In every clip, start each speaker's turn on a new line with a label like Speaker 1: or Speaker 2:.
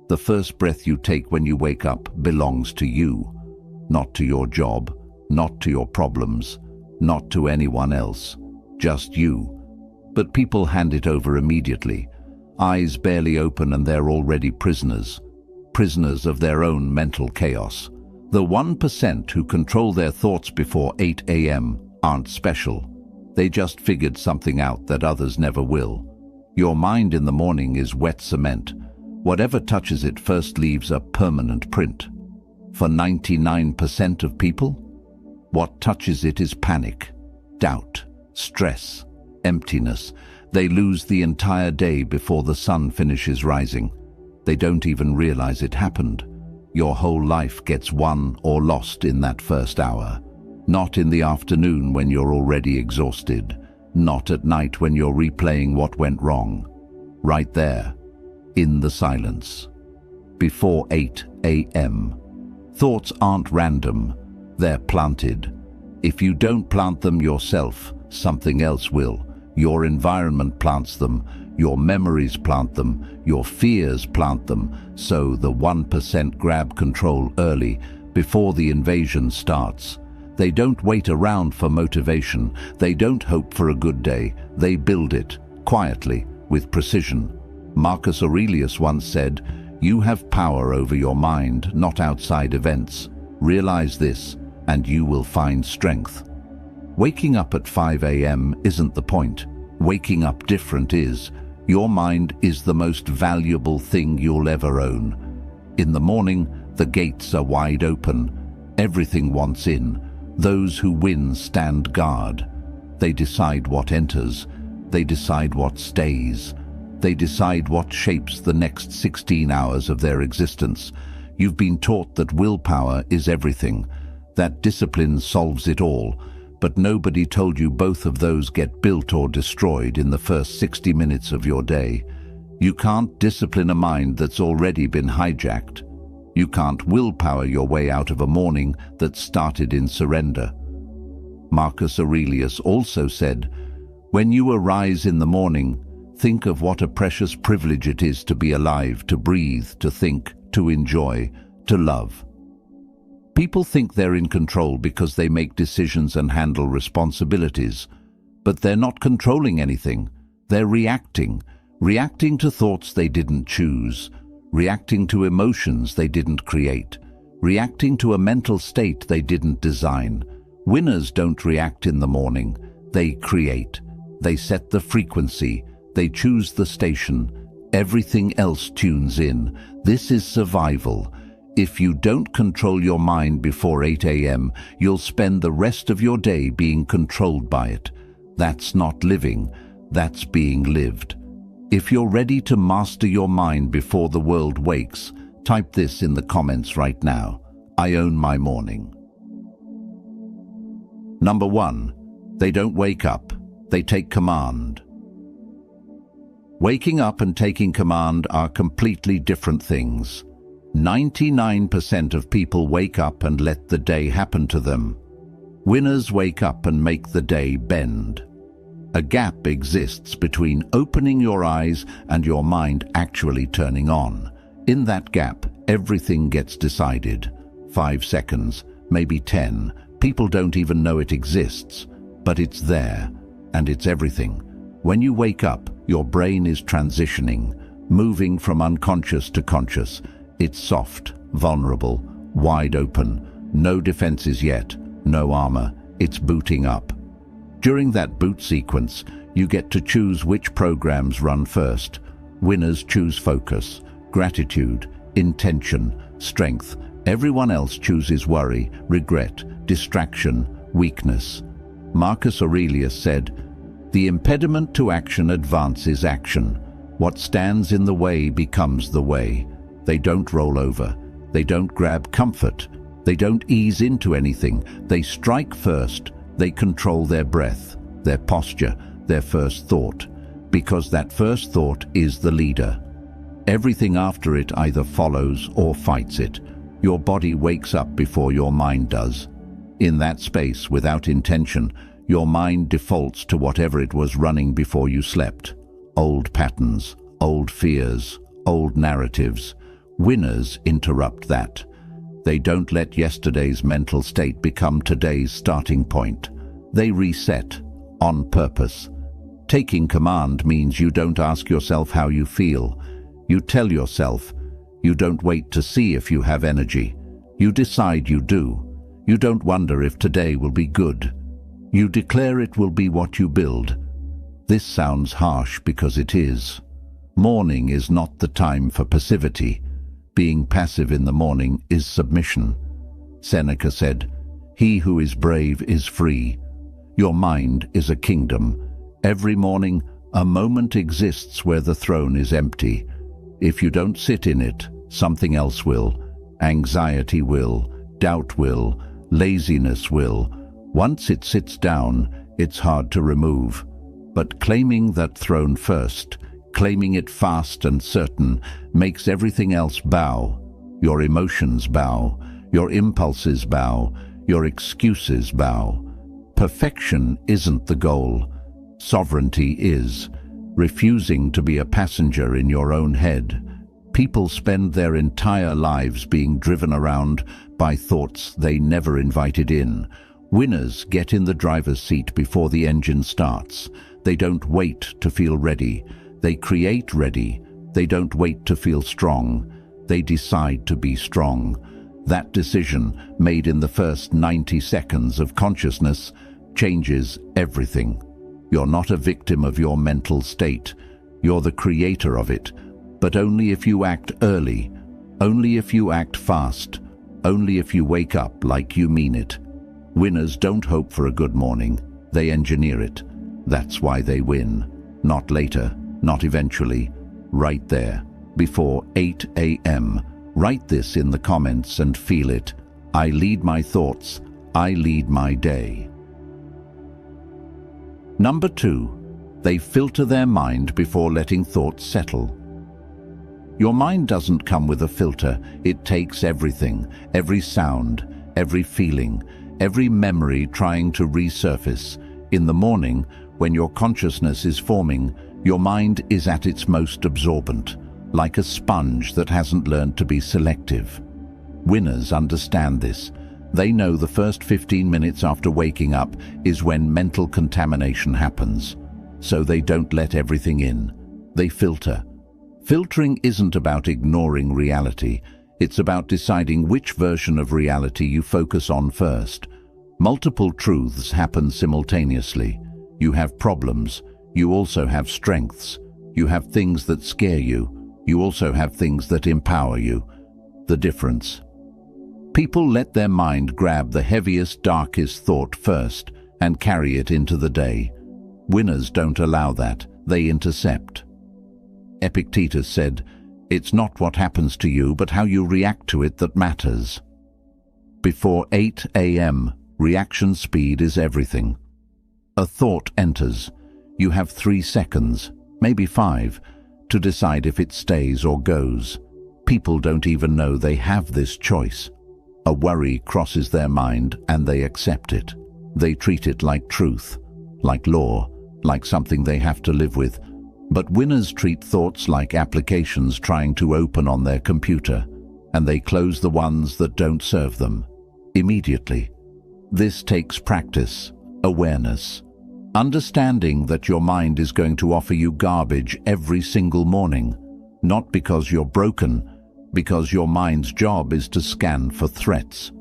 Speaker 1: The first breath you take when you wake up belongs to you, not to your job, not to your problems, not to anyone else, just you. But people hand it over immediately, eyes barely open and they're already prisoners of their own mental chaos. The 1% who control their thoughts before 8 a.m. aren't special. They just figured something out that others never will. Your mind in the morning is wet cement. Whatever touches it first leaves a permanent print. For 99% of people, what touches it is panic, doubt, stress, emptiness. They lose the entire day before the sun finishes rising. They don't even realize it happened. Your whole life gets won or lost in that first hour. Not in the afternoon when you're already exhausted. Not at night when you're replaying what went wrong. Right there, in the silence. Before 8 a.m. Thoughts aren't random, they're planted. If you don't plant them yourself, something else will. Your environment plants them, your memories plant them, your fears plant them, so the 1% grab control early, before the invasion starts. They don't wait around for motivation, they don't hope for a good day, they build it, quietly, with precision. Marcus Aurelius once said, "You have power over your mind, not outside events. Realize this, and you will find strength." Waking up at 5 a.m. isn't the point. Waking up different is. Your mind is the most valuable thing you'll ever own. In the morning, the gates are wide open. Everything wants in. Those who win stand guard. They decide what enters. They decide what stays. They decide what shapes the next 16 hours of their existence. You've been taught that willpower is everything, that discipline solves it all, but nobody told you both of those get built or destroyed in the first 60 minutes of your day. You can't discipline a mind that's already been hijacked. You can't willpower your way out of a morning that started in surrender. Marcus Aurelius also said, "When you arise in the morning, think of what a precious privilege it is to be alive, to breathe, to think, to enjoy, to love." People think they're in control because they make decisions and handle responsibilities. But they're not controlling anything. They're reacting to thoughts they didn't choose, reacting to emotions they didn't create, reacting to a mental state they didn't design. Winners don't react in the morning. They create. They set the frequency. They choose the station. Everything else tunes in. This is survival. If you don't control your mind before 8 a.m., you'll spend the rest of your day being controlled by it. That's not living, that's being lived. If you're ready to master your mind before the world wakes, type this in the comments right now. I own my morning. Number 1. They don't wake up, they take command. Waking up and taking command are completely different things. 99% of people wake up and let the day happen to them. Winners wake up and make the day bend. A gap exists between opening your eyes and your mind actually turning on. In that gap, everything gets decided. 5 seconds, maybe 10. People don't even know it exists, but it's there, and it's everything. When you wake up, your brain is transitioning, moving from unconscious to conscious. It's soft, vulnerable, wide open, no defenses yet, no armor, it's booting up. During that boot sequence, you get to choose which programs run first. Winners choose focus, gratitude, intention, strength. Everyone else chooses worry, regret, distraction, weakness. Marcus Aurelius said, "The impediment to action advances action. What stands in the way becomes the way." They don't roll over. They don't grab comfort. They don't ease into anything. They strike first. They control their breath, their posture, their first thought, because that first thought is the leader. Everything after it either follows or fights it. Your body wakes up before your mind does. In that space, without intention, your mind defaults to whatever it was running before you slept. Old patterns, old fears, old narratives. Winners interrupt that. They don't let yesterday's mental state become today's starting point. They reset, on purpose. Taking command means you don't ask yourself how you feel. You tell yourself. You don't wait to see if you have energy. You decide you do. You don't wonder if today will be good. You declare it will be what you build. This sounds harsh because it is. Morning is not the time for passivity. Being passive in the morning is submission. Seneca said, "He who is brave is free." Your mind is a kingdom. Every morning, a moment exists where the throne is empty. If you don't sit in it, something else will. Anxiety will, doubt will, laziness will. Once it sits down, it's hard to remove. But claiming that throne first, claiming it fast and certain, makes everything else bow. Your emotions bow, your impulses bow, your excuses bow. Perfection isn't the goal. Sovereignty is. Refusing to be a passenger in your own head. People spend their entire lives being driven around by thoughts they never invited in. Winners get in the driver's seat before the engine starts. They don't wait to feel ready. They create ready. They don't wait to feel strong. They decide to be strong. That decision, made in the first 90 seconds of consciousness, changes everything. You're not a victim of your mental state. You're the creator of it. But only if you act early. Only if you act fast. Only if you wake up like you mean it. Winners don't hope for a good morning. They engineer it. That's why they win. Not later, not eventually. Right there, before 8 a.m. Write this in the comments and feel it. I lead my thoughts. I lead my day. Number 2, they filter their mind before letting thoughts settle. Your mind doesn't come with a filter. It takes everything, every sound, every feeling, every memory trying to resurface. In the morning, when your consciousness is forming, your mind is at its most absorbent, like a sponge that hasn't learned to be selective. Winners understand this. They know the first 15 minutes after waking up is when mental contamination happens. So they don't let everything in. They filter. Filtering isn't about ignoring reality. It's about deciding which version of reality you focus on first. Multiple truths happen simultaneously. You have problems. You also have strengths. You have things that scare you. You also have things that empower you. The difference. People let their mind grab the heaviest, darkest thought first and carry it into the day. Winners don't allow that. They intercept. Epictetus said, "It's not what happens to you, but how you react to it that matters." Before 8 a.m., reaction speed is everything. A thought enters. You have 3 seconds, maybe 5, to decide if it stays or goes. People don't even know they have this choice. A worry crosses their mind and they accept it. They treat it like truth, like law, like something they have to live with. But winners treat thoughts like applications trying to open on their computer, and they close the ones that don't serve them immediately. This takes practice, awareness, understanding that your mind is going to offer you garbage every single morning, not because you're broken, because your mind's job is to scan for threats.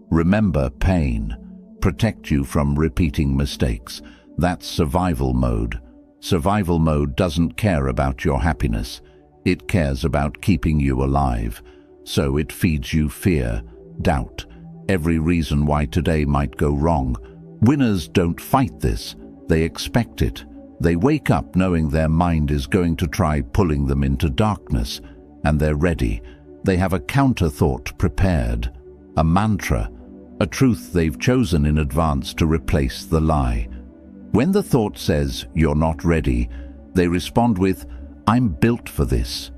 Speaker 1: Remember pain. Protect you from repeating mistakes. That's survival mode. Survival mode doesn't care about your happiness. It cares about keeping you alive. So it feeds you fear, doubt, every reason why today might go wrong. Winners don't fight this. They expect it. They wake up knowing their mind is going to try pulling them into darkness, and they're ready. They have a counter-thought prepared, a mantra, a truth they've chosen in advance to replace the lie. When the thought says, "You're not ready," they respond with, "I'm built for this."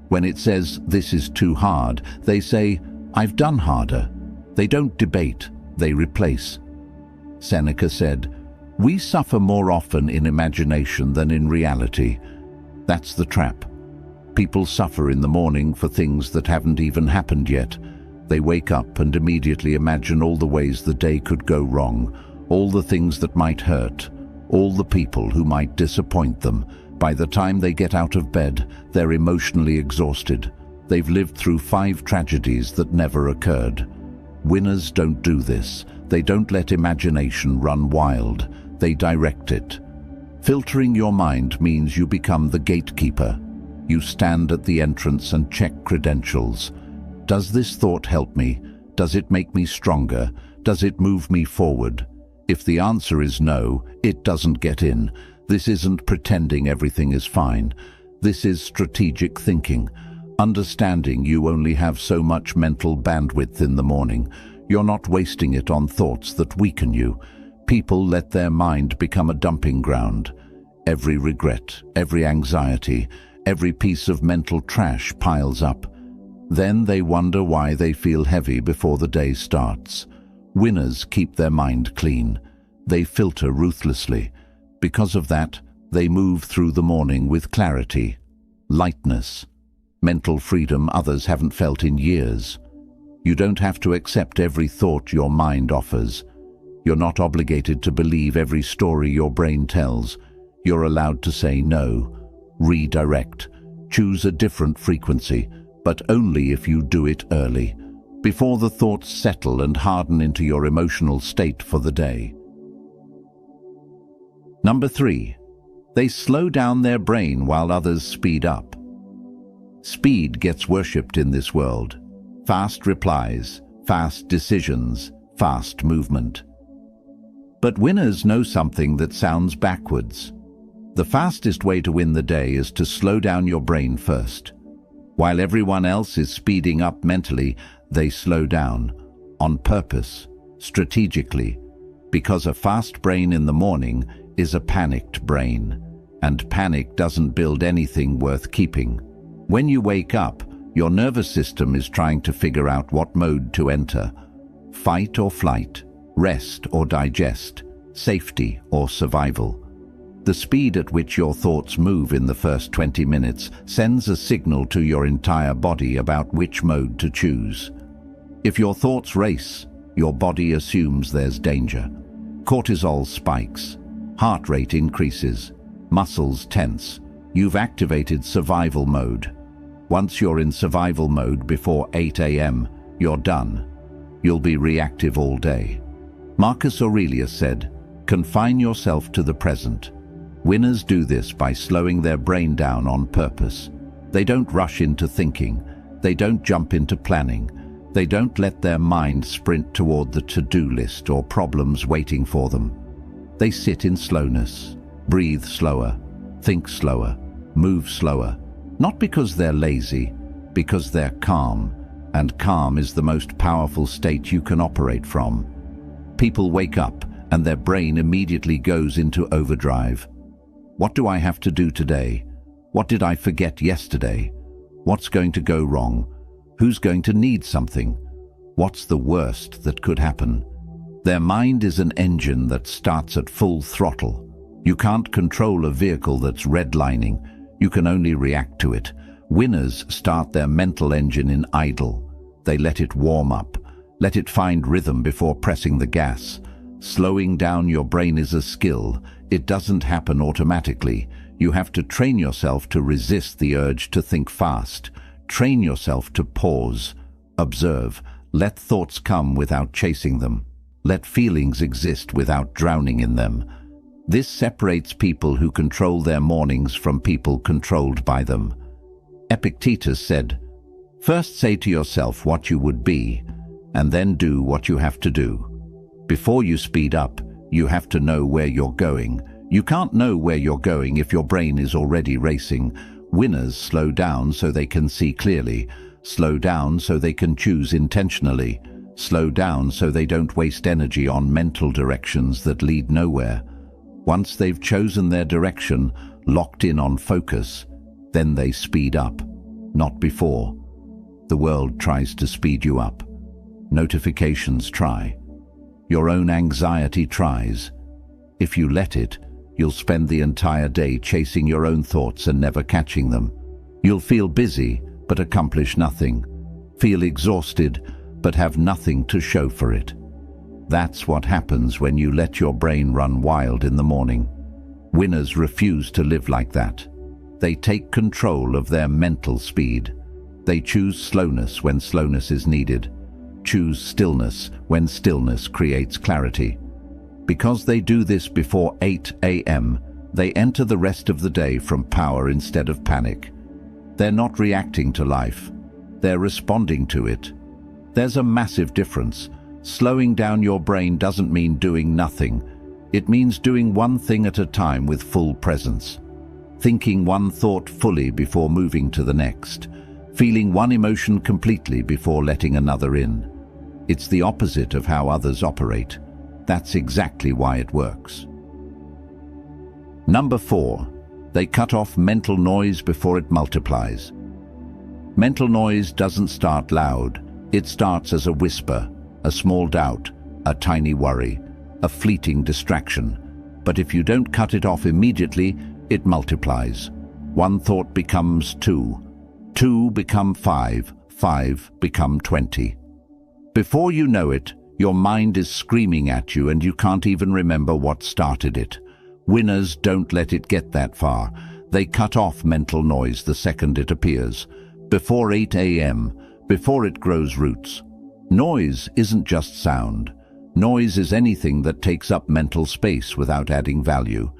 Speaker 1: When it says, "This is too hard," they say, "I've done harder." They don't debate, they replace. Seneca said, "We suffer more often in imagination than in reality." That's the trap. People suffer in the morning for things that haven't even happened yet. They wake up and immediately imagine all the ways the day could go wrong, all the things that might hurt, all the people who might disappoint them. By the time they get out of bed, they're emotionally exhausted. They've lived through 5 tragedies that never occurred. Winners don't do this. They don't let imagination run wild. They direct it. Filtering your mind means you become the gatekeeper. You stand at the entrance and check credentials. Does this thought help me? Does it make me stronger? Does it move me forward? If the answer is no, it doesn't get in. This isn't pretending everything is fine. This is strategic thinking. Understanding you only have so much mental bandwidth in the morning. You're not wasting it on thoughts that weaken you. People let their mind become a dumping ground. Every regret, every anxiety, every piece of mental trash piles up. Then they wonder why they feel heavy before the day starts. Winners keep their mind clean. They filter ruthlessly. Because of that, they move through the morning with clarity, lightness, mental freedom others haven't felt in years. You don't have to accept every thought your mind offers. You're not obligated to believe every story your brain tells. You're allowed to say no, redirect, choose a different frequency, but only if you do it early, before the thoughts settle and harden into your emotional state for the day. Number 3, they slow down their brain while others speed up. Speed gets worshipped in this world. Fast replies, fast decisions, fast movement. But winners know something that sounds backwards. The fastest way to win the day is to slow down your brain first. While everyone else is speeding up mentally, they slow down, on purpose, strategically, because a fast brain in the morning is a panicked brain, and panic doesn't build anything worth keeping. When you wake up, your nervous system is trying to figure out what mode to enter: fight or flight, rest or digest, safety or survival. The speed at which your thoughts move in the first 20 minutes sends a signal to your entire body about which mode to choose. If your thoughts race, your body assumes there's danger. Cortisol spikes, heart rate increases, muscles tense. You've activated survival mode. Once you're in survival mode before 8 a.m., you're done. You'll be reactive all day. Marcus Aurelius said, "Confine yourself to the present." Winners do this by slowing their brain down on purpose. They don't rush into thinking. They don't jump into planning. They don't let their mind sprint toward the to-do list or problems waiting for them. They sit in slowness, breathe slower, think slower, move slower. Not because they're lazy, because they're calm, and calm is the most powerful state you can operate from. People wake up and their brain immediately goes into overdrive. What do I have to do today? What did I forget yesterday? What's going to go wrong? Who's going to need something? What's the worst that could happen? Their mind is an engine that starts at full throttle. You can't control a vehicle that's redlining. You can only react to it. Winners start their mental engine in idle. They let it warm up, let it find rhythm before pressing the gas. Slowing down your brain is a skill. It doesn't happen automatically. You have to train yourself to resist the urge to think fast. Train yourself to pause, observe, let thoughts come without chasing them. Let feelings exist without drowning in them. This separates people who control their mornings from people controlled by them. Epictetus said, "First say to yourself what you would be, and then do what you have to do." Before you speed up, you have to know where you're going. You can't know where you're going if your brain is already racing. Winners slow down so they can see clearly, slow down so they can choose intentionally, slow down so they don't waste energy on mental directions that lead nowhere. Once they've chosen their direction, locked in on focus, then they speed up, not before. The world tries to speed you up. Notifications try. Your own anxiety tries. If you let it, you'll spend the entire day chasing your own thoughts and never catching them. You'll feel busy, but accomplish nothing. Feel exhausted, but have nothing to show for it. That's what happens when you let your brain run wild in the morning. Winners refuse to live like that. They take control of their mental speed. They choose slowness when slowness is needed. Choose stillness when stillness creates clarity. Because they do this before 8 a.m., they enter the rest of the day from power instead of panic. They're not reacting to life. They're responding to it. There's a massive difference. Slowing down your brain doesn't mean doing nothing. It means doing one thing at a time with full presence. Thinking one thought fully before moving to the next. Feeling one emotion completely before letting another in. It's the opposite of how others operate. That's exactly why it works. Number 4. They cut off mental noise before it multiplies. Mental noise doesn't start loud. It starts as a whisper, a small doubt, a tiny worry, a fleeting distraction. But if you don't cut it off immediately, it multiplies. One thought becomes 2. 2 become 5. 5 become 20. Before you know it, your mind is screaming at you and you can't even remember what started it. Winners don't let it get that far. They cut off mental noise the second it appears. Before 8 a.m., before it grows roots. Noise isn't just sound. Noise is anything that takes up mental space without adding value.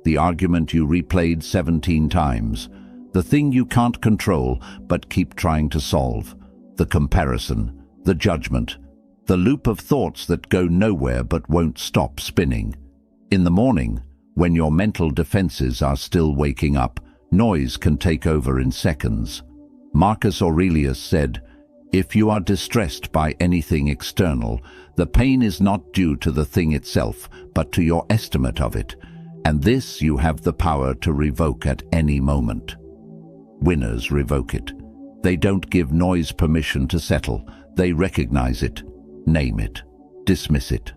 Speaker 1: The argument you replayed 17 times. The thing you can't control but keep trying to solve. The comparison. The judgment. The loop of thoughts that go nowhere but won't stop spinning. In the morning, when your mental defenses are still waking up, noise can take over in seconds. Marcus Aurelius said, "If you are distressed by anything external, the pain is not due to the thing itself, but to your estimate of it, and this you have the power to revoke at any moment." Winners revoke it. They don't give noise permission to settle. They recognize it, name it, dismiss it.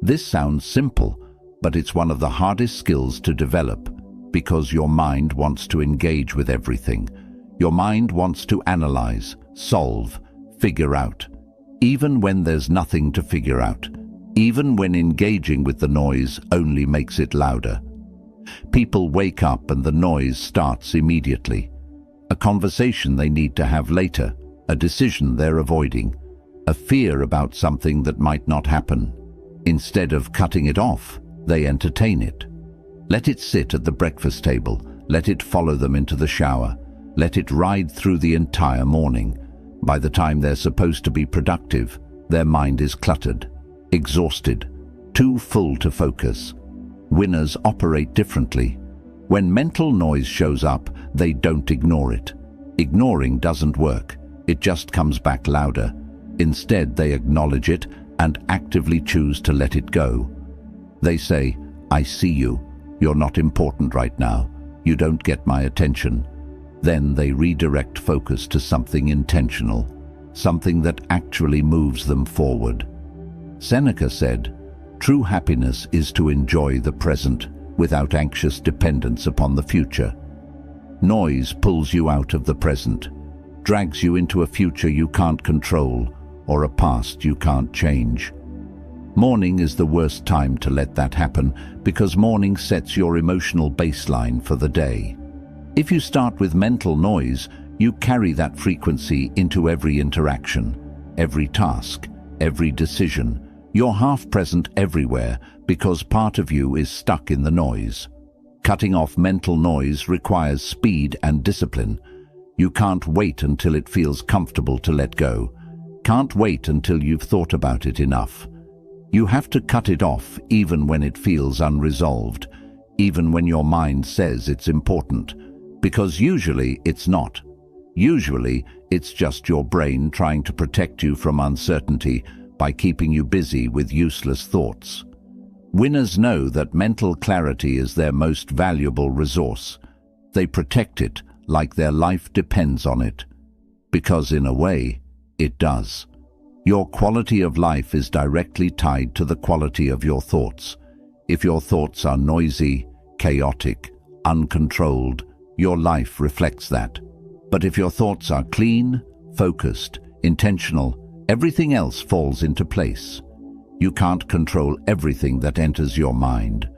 Speaker 1: This sounds simple, but it's one of the hardest skills to develop, because your mind wants to engage with everything. Your mind wants to analyze, solve, figure out, even when there's nothing to figure out, even when engaging with the noise only makes it louder. People wake up and the noise starts immediately. A conversation they need to have later, a decision they're avoiding, a fear about something that might not happen. Instead of cutting it off, they entertain it. Let it sit at the breakfast table, let it follow them into the shower, let it ride through the entire morning. By the time they're supposed to be productive, their mind is cluttered, exhausted, too full to focus. Winners operate differently. When mental noise shows up, they don't ignore it. Ignoring doesn't work. It just comes back louder. Instead, they acknowledge it and actively choose to let it go. They say, "I see you. You're not important right now. You don't get my attention." Then they redirect focus to something intentional, something that actually moves them forward. Seneca said, "True happiness is to enjoy the present without anxious dependence upon the future." Noise pulls you out of the present, drags you into a future you can't control or a past you can't change. Morning is the worst time to let that happen because morning sets your emotional baseline for the day. If you start with mental noise, you carry that frequency into every interaction, every task, every decision. You're half present everywhere because part of you is stuck in the noise. Cutting off mental noise requires speed and discipline. You can't wait until it feels comfortable to let go. Can't wait until you've thought about it enough. You have to cut it off even when it feels unresolved, even when your mind says it's important. Because usually it's not. Usually it's just your brain trying to protect you from uncertainty by keeping you busy with useless thoughts. Winners know that mental clarity is their most valuable resource. They protect it like their life depends on it. Because in a way, it does. Your quality of life is directly tied to the quality of your thoughts. If your thoughts are noisy, chaotic, uncontrolled, your life reflects that. But if your thoughts are clean, focused, intentional, everything else falls into place. You can't control everything that enters your mind,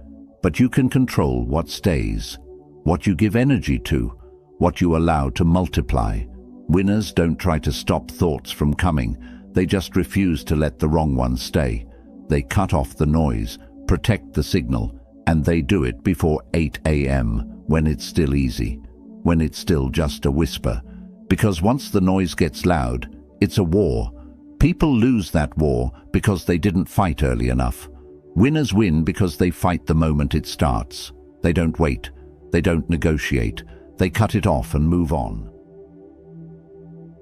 Speaker 1: but you can control what stays, what you give energy to, what you allow to multiply. Winners don't try to stop thoughts from coming, they just refuse to let the wrong ones stay. They cut off the noise, protect the signal, and they do it before 8 a.m. when it's still easy, when it's still just a whisper. Because once the noise gets loud, it's a war. People lose that war because they didn't fight early enough. Winners win because they fight the moment it starts. They don't wait. They don't negotiate. They cut it off and move on.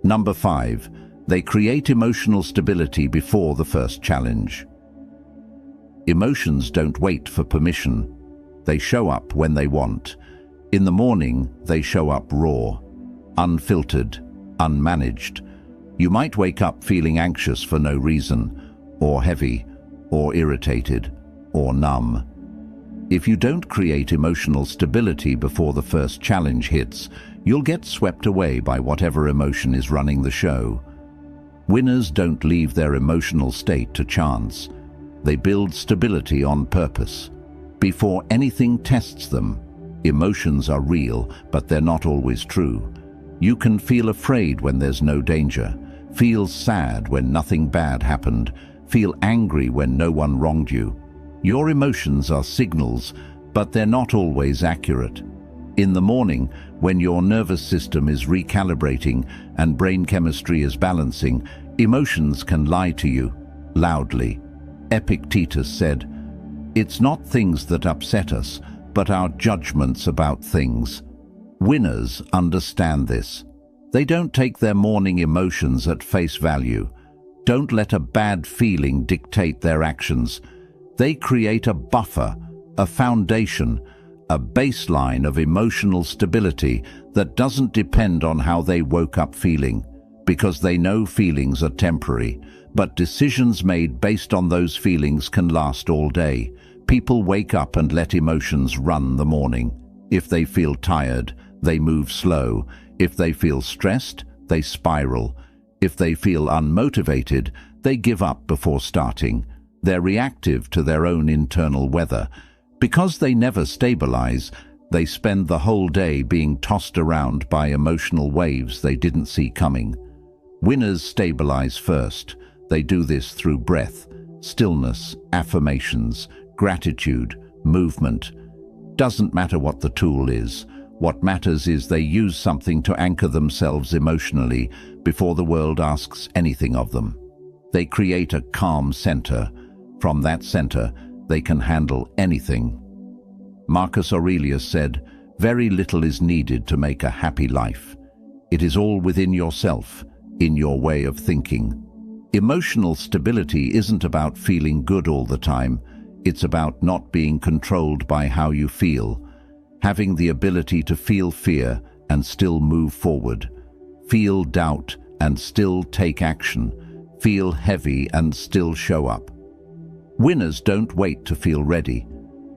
Speaker 1: Number 5. They create emotional stability before the first challenge. Emotions don't wait for permission. They show up when they want. In the morning, they show up raw, unfiltered, unmanaged. You might wake up feeling anxious for no reason, or heavy, or irritated, or numb. If you don't create emotional stability before the first challenge hits, you'll get swept away by whatever emotion is running the show. Winners don't leave their emotional state to chance. They build stability on purpose. Before anything tests them, emotions are real, but they're not always true. You can feel afraid when there's no danger, feel sad when nothing bad happened, feel angry when no one wronged you. Your emotions are signals, but they're not always accurate. In the morning, when your nervous system is recalibrating and brain chemistry is balancing, emotions can lie to you, loudly. Epictetus said, "It's not things that upset us, but our judgments about things." Winners understand this. They don't take their morning emotions at face value. Don't let a bad feeling dictate their actions. They create a buffer, a foundation, a baseline of emotional stability that doesn't depend on how they woke up feeling, because they know feelings are temporary, but decisions made based on those feelings can last all day. People wake up and let emotions run the morning. If they feel tired, they move slow. If they feel stressed, they spiral. If they feel unmotivated, they give up before starting. They're reactive to their own internal weather. Because they never stabilize, they spend the whole day being tossed around by emotional waves they didn't see coming. Winners stabilize first. They do this through breath, stillness, affirmations, gratitude, movement. Doesn't matter what the tool is. What matters is they use something to anchor themselves emotionally before the world asks anything of them. They create a calm center. From that center, they can handle anything. Marcus Aurelius said, "Very little is needed to make a happy life. It is all within yourself, in your way of thinking." Emotional stability isn't about feeling good all the time. It's about not being controlled by how you feel. Having the ability to feel fear and still move forward. Feel doubt and still take action. Feel heavy and still show up. Winners don't wait to feel ready.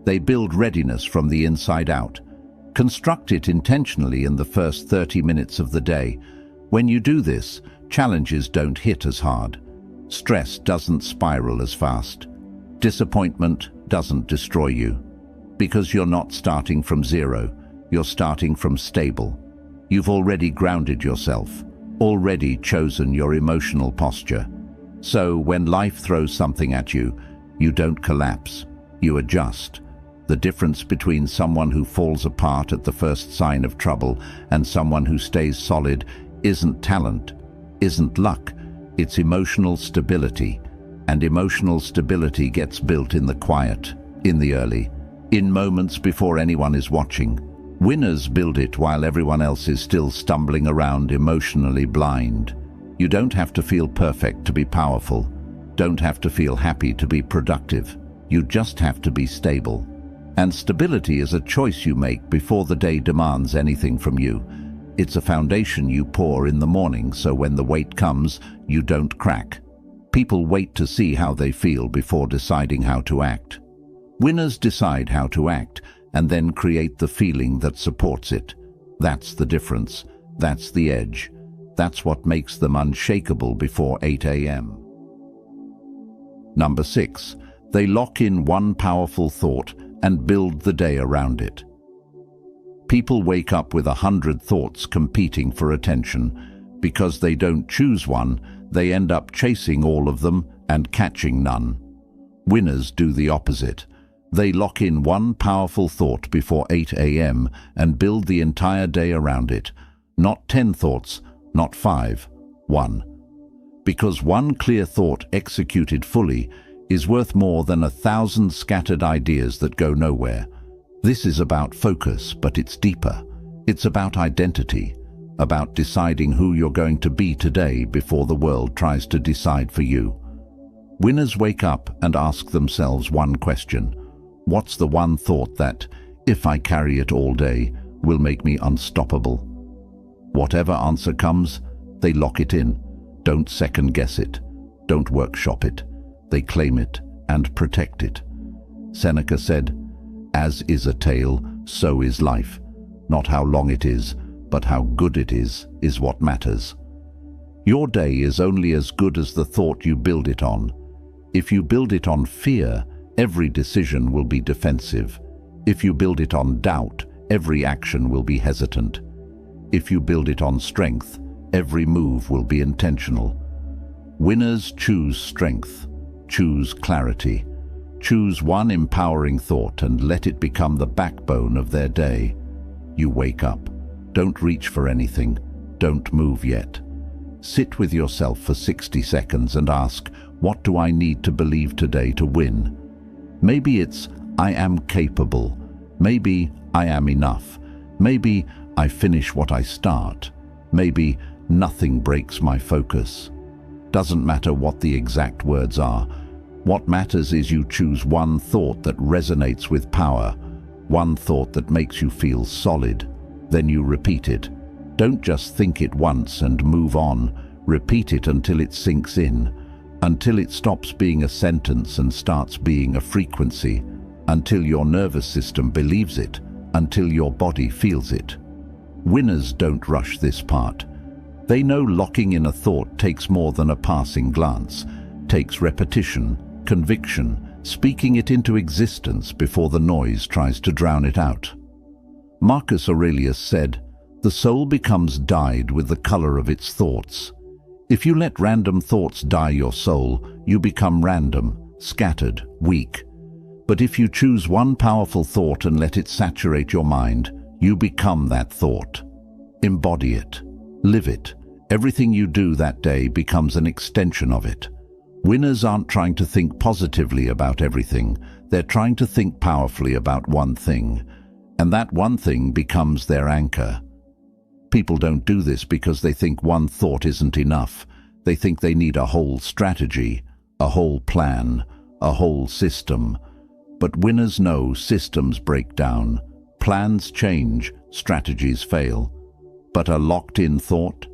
Speaker 1: They build readiness from the inside out. Construct it intentionally in the first 30 minutes of the day. When you do this, challenges don't hit as hard. Stress doesn't spiral as fast. Disappointment doesn't destroy you. Because you're not starting from zero, you're starting from stable. You've already grounded yourself, already chosen your emotional posture. So when life throws something at you, you don't collapse, you adjust. The difference between someone who falls apart at the first sign of trouble and someone who stays solid isn't talent, isn't luck, it's emotional stability. And emotional stability gets built in the quiet, in the early, in moments before anyone is watching. Winners build it while everyone else is still stumbling around emotionally blind. You don't have to feel perfect to be powerful. Don't have to feel happy to be productive. You just have to be stable. And stability is a choice you make before the day demands anything from you. It's a foundation you pour in the morning so when the weight comes, you don't crack. People wait to see how they feel before deciding how to act. Winners decide how to act and then create the feeling that supports it. That's the difference. That's the edge. That's what makes them unshakable before 8 a.m. Number 6. They lock in one powerful thought and build the day around it. People wake up with 100 thoughts competing for attention. Because they don't choose one, they end up chasing all of them and catching none. Winners do the opposite. They lock in one powerful thought before 8 a.m. and build the entire day around it. Not 10 thoughts, not 5, 1. Because one clear thought executed fully is worth more than 1,000 scattered ideas that go nowhere. This is about focus, but it's deeper. It's about identity, about deciding who you're going to be today before the world tries to decide for you. Winners wake up and ask themselves one question. What's the one thought that, if I carry it all day, will make me unstoppable? Whatever answer comes, they lock it in. Don't second-guess it. Don't workshop it. They claim it and protect it. Seneca said, "As is a tale, so is life. Not how long it is, but how good it is what matters." Your day is only as good as the thought you build it on. If you build it on fear, every decision will be defensive. If you build it on doubt, every action will be hesitant. If you build it on strength, every move will be intentional. Winners choose strength, choose clarity, choose one empowering thought and let it become the backbone of their day. You wake up. Don't reach for anything. Don't move yet. Sit with yourself for 60 seconds and ask, what do I need to believe today to win? Maybe it's, I am capable. Maybe I am enough. Maybe I finish what I start. Maybe nothing breaks my focus. Doesn't matter what the exact words are. What matters is you choose one thought that resonates with power, one thought that makes you feel solid. Then you repeat it. Don't just think it once and move on. Repeat it until it sinks in, until it stops being a sentence and starts being a frequency, until your nervous system believes it, until your body feels it. Winners don't rush this part. They know locking in a thought takes more than a passing glance, takes repetition, conviction, speaking it into existence before the noise tries to drown it out. Marcus Aurelius said, "The soul becomes dyed with the color of its thoughts." If you let random thoughts dye your soul, you become random, scattered, weak. But if you choose one powerful thought and let it saturate your mind, you become that thought. Embody it. Live it. Everything you do that day becomes an extension of it. Winners aren't trying to think positively about everything. They're trying to think powerfully about one thing. And that one thing becomes their anchor. People don't do this because they think one thought isn't enough. They think they need a whole strategy, a whole plan, a whole system. But winners know systems break down. Plans change, strategies fail. But a locked-in thought?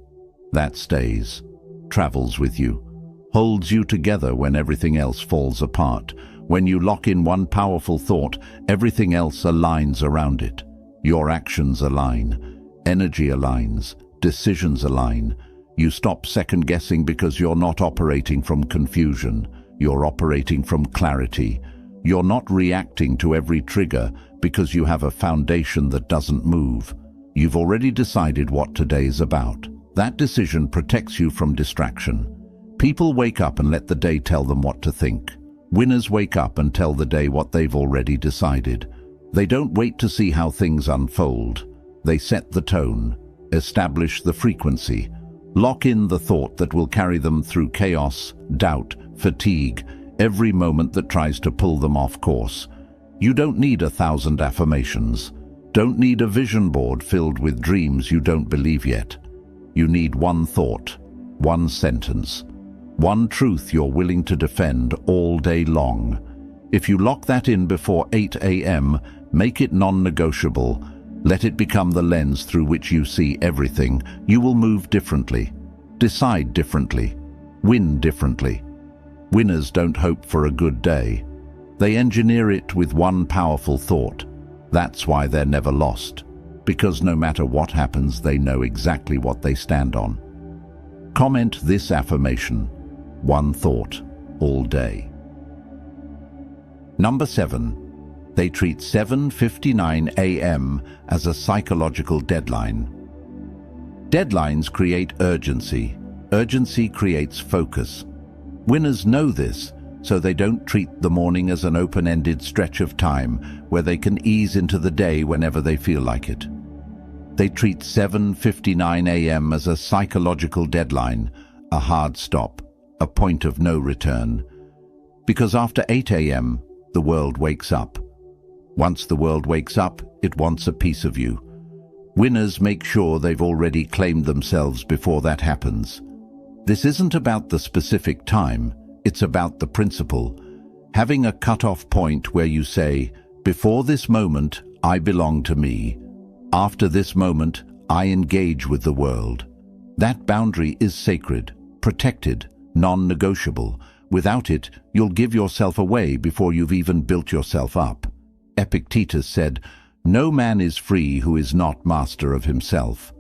Speaker 1: That stays, travels with you, holds you together when everything else falls apart. When you lock in one powerful thought, everything else aligns around it. Your actions align, energy aligns, decisions align. You stop second-guessing because you're not operating from confusion. You're operating from clarity. You're not reacting to every trigger because you have a foundation that doesn't move. You've already decided what today's about. That decision protects you from distraction. People wake up and let the day tell them what to think. Winners wake up and tell the day what they've already decided. They don't wait to see how things unfold. They set the tone, establish the frequency, lock in the thought that will carry them through chaos, doubt, fatigue, every moment that tries to pull them off course. You don't need 1,000 affirmations. Don't need a vision board filled with dreams you don't believe yet. You need one thought, one sentence, one truth you're willing to defend all day long. If you lock that in before 8 a.m., make it non-negotiable. Let it become the lens through which you see everything. You will move differently, decide differently, win differently. Winners don't hope for a good day. They engineer it with one powerful thought. That's why they're never lost. because no matter what happens, they know exactly what they stand on. Comment this affirmation: one thought, all day. Number 7. They treat 7:59 a.m. as a psychological deadline. Deadlines create urgency. Urgency creates focus. Winners know this, so they don't treat the morning as an open-ended stretch of time where they can ease into the day whenever they feel like it. They treat 7:59 a.m. as a psychological deadline, a hard stop, a point of no return. Because after 8 a.m., the world wakes up. Once the world wakes up, it wants a piece of you. Winners make sure they've already claimed themselves before that happens. This isn't about the specific time, it's about the principle. Having a cut-off point where you say, before this moment, I belong to me. After this moment, I engage with the world. That boundary is sacred, protected, non-negotiable. Without it, you'll give yourself away before you've even built yourself up. Epictetus said, "No man is free who is not master of himself."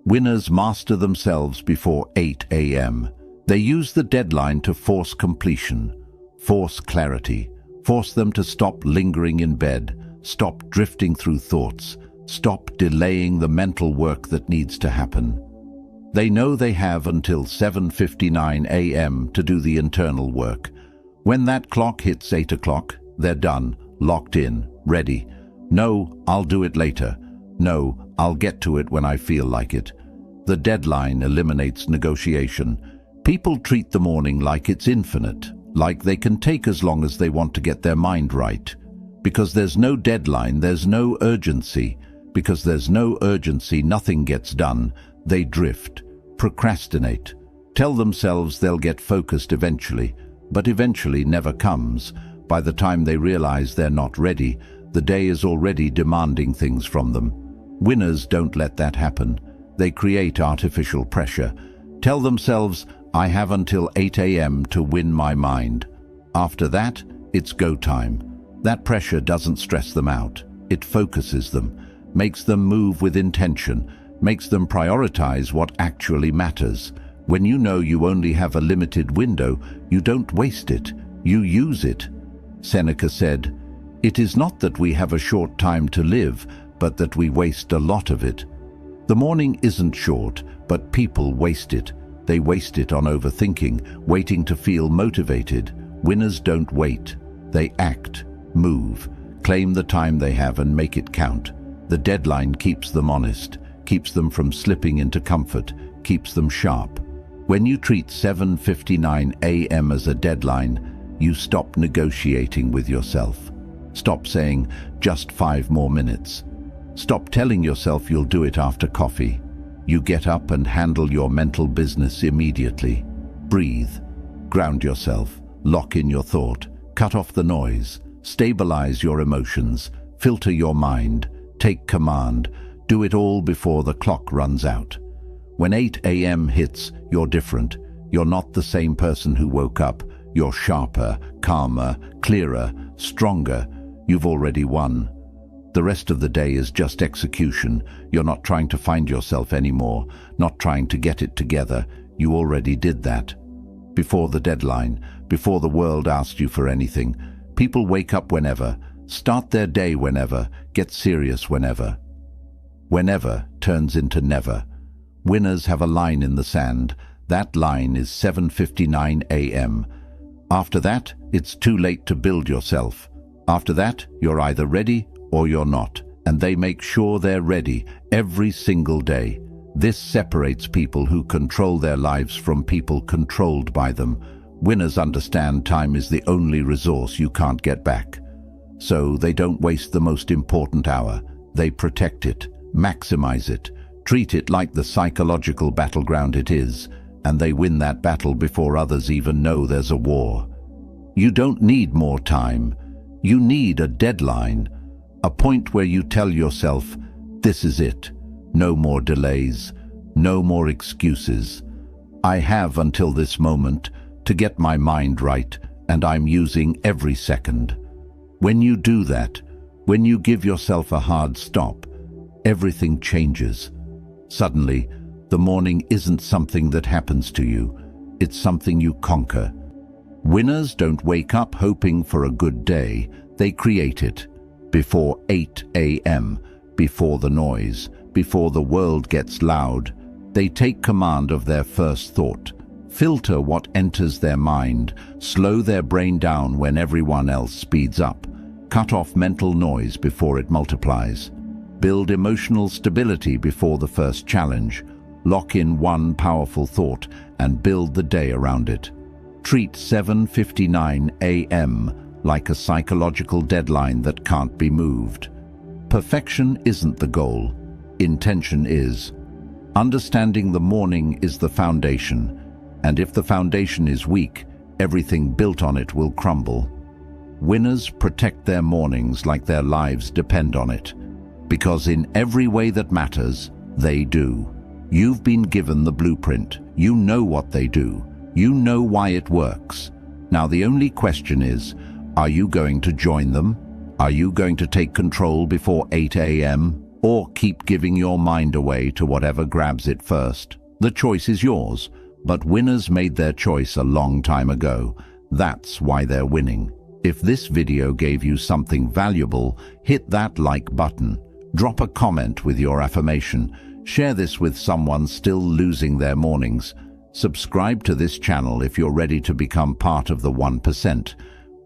Speaker 1: Winners master themselves before 8 a.m. They use the deadline to force completion, force clarity, force them to stop lingering in bed, stop drifting through thoughts, stop delaying the mental work that needs to happen. They know they have until 7:59 a.m. to do the internal work. When that clock hits 8 o'clock, they're done, locked in, ready. No, I'll do it later. No, I'll get to it when I feel like it. The deadline eliminates negotiation. People treat the morning like it's infinite, like they can take as long as they want to get their mind right. Because there's no deadline, there's no urgency. Because there's no urgency, nothing gets done. They drift, procrastinate, tell themselves they'll get focused eventually, but eventually never comes. By the time they realize they're not ready, the day is already demanding things from them. Winners don't let that happen. They create artificial pressure. Tell themselves, I have until 8 a.m. to win my mind. After that, it's go time. That pressure doesn't stress them out. It focuses them, makes them move with intention, makes them prioritize what actually matters. When you know you only have a limited window, you don't waste it, you use it. Seneca said, "It is not that we have a short time to live, but that we waste a lot of it." The morning isn't short, but people waste it. They waste it on overthinking, waiting to feel motivated. Winners don't wait. They act, move, claim the time they have and make it count. The deadline keeps them honest, keeps them from slipping into comfort, keeps them sharp. When you treat 7:59 a.m. as a deadline, you stop negotiating with yourself. Stop saying, just 5 more minutes. Stop telling yourself you'll do it after coffee. You get up and handle your mental business immediately. Breathe, ground yourself, lock in your thought, cut off the noise, stabilize your emotions, filter your mind, take command. Do it all before the clock runs out. When 8 a.m. hits, you're different. You're not the same person who woke up. You're sharper, calmer, clearer, stronger. You've already won. The rest of the day is just execution. You're not trying to find yourself anymore, not trying to get it together. You already did that. Before the deadline, before the world asked you for anything. People wake up whenever, start their day whenever, get serious whenever. Whenever turns into never. Winners have a line in the sand. That line is 7:59 a.m. After that, it's too late to build yourself. After that, you're either ready or you're not, and they make sure they're ready every single day. This separates people who control their lives from people controlled by them. Winners understand time is the only resource you can't get back. So they don't waste the most important hour. They protect it, maximize it, treat it like the psychological battleground it is, and they win that battle before others even know there's a war. You don't need more time. You need a deadline, a point where you tell yourself, this is it. No more delays, no more excuses. I have until this moment to get my mind right, and I'm using every second. When you do that, when you give yourself a hard stop, everything changes. Suddenly, the morning isn't something that happens to you, it's something you conquer. Winners don't wake up hoping for a good day, they create it. Before 8 a.m., before the noise, before the world gets loud, they take command of their first thought, filter what enters their mind, slow their brain down when everyone else speeds up, cut off mental noise before it multiplies, build emotional stability before the first challenge, lock in one powerful thought and build the day around it. Treat 7:59 a.m. like a psychological deadline that can't be moved. Perfection isn't the goal, intention is. Understanding the morning is the foundation, and if the foundation is weak, everything built on it will crumble. Winners protect their mornings like their lives depend on it, because in every way that matters, they do. You've been given the blueprint, you know what they do, you know why it works. Now the only question is, are you going to join them? Are you going to take control before 8 a.m. or keep giving your mind away to whatever grabs it first? The choice is yours, but winners made their choice a long time ago. That's why they're winning. If this video gave you something valuable, hit that like button. Drop a comment with your affirmation. Share this with someone still losing their mornings. Subscribe to this channel if you're ready to become part of the 1%.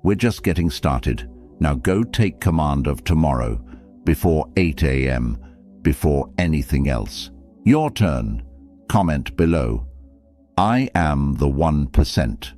Speaker 1: We're just getting started. Now go take command of tomorrow, before 8 a.m., before anything else. Your turn. Comment below. I am the 1%.